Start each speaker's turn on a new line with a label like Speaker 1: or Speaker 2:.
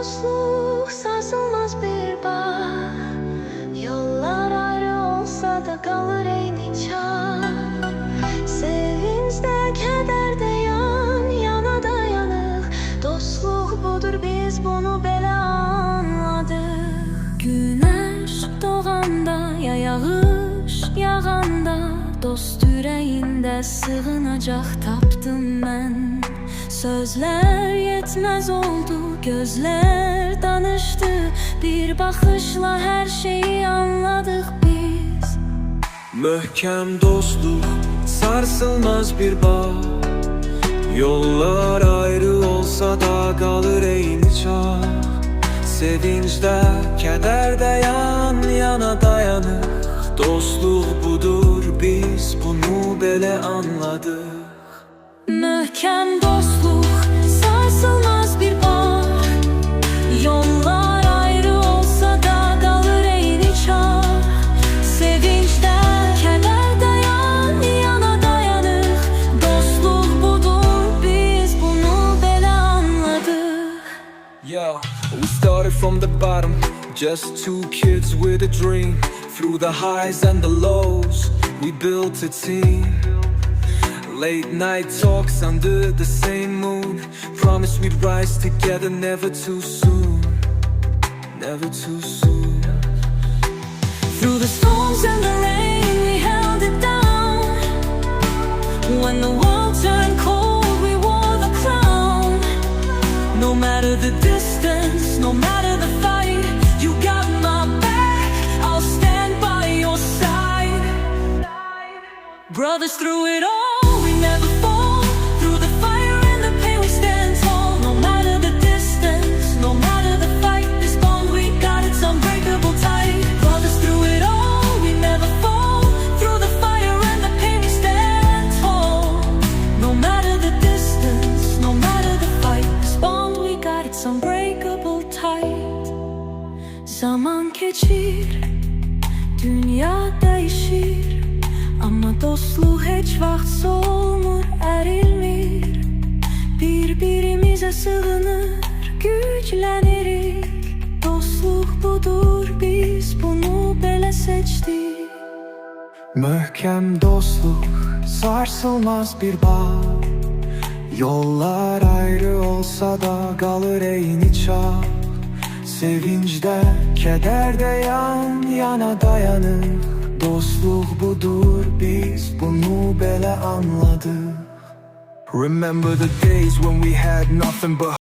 Speaker 1: dostluk sarsılmaz bir bağ. Yollar ayrı olsa da kalır eyni çağ. Sevinçte kederde yan yana dayanır. Dostluk budur, biz bunu böyle anladık. Güneş doğanda ya yağış yağanda, dost yüreğinde sığınacak tapdım ben. Sözler yetmez oldu, gözler danıştı. Bir bakışla her şeyi anladık biz.
Speaker 2: Möhkem dostluk, sarsılmaz bir bağ. Yollar ayrı olsa da kalır eyni çağ. Sevinçte, kederde yan yana dayanır. Dostluk budur, biz bunu böyle anladık.
Speaker 1: Möhkem dostluk, sarsılmaz bir bağ. Yollar ayrı olsa da kalır eyni çağ. Sevinçte, kederde yan yana dayanır. Dostluk budur, biz bunu böyle anladık.
Speaker 2: Yo, we started from the bottom, just two kids with a dream. Through the highs and the lows, we built a team. Late night talks under the same moon. Promise we'd rise together, never too soon. Never too soon.
Speaker 1: Through the storms and the rain, we held it down. When the world turned cold, we wore the crown. No matter the distance, no matter the fight, you got my back, I'll stand by your side. Brothers through it all, we never fall. Through the fire and the pain, we stand tall. No matter the distance, no matter the fight, this bond we got, it's unbreakable tight. Brothers through it all, we never fall. Through the fire and the pain, we stand tall. No matter the distance, no matter the fight, this bond we got, it's unbreakable tight. Zaman geçir, dünya değişir, ama dostluq heç vaxt solmur, ərilmir. Bir-birimizə sığınır, güclənirik. Dostluq budur, biz bunu belə seçdik.
Speaker 2: Möhkem dostluk, sarsılmaz bir bağ. Yollar ayrı olsa da kalır eyni çağ. Sevinçte, kederde yan yana dayanır. Dostluk budur, biz bunu böyle anladık. Remember the days when we had nothing but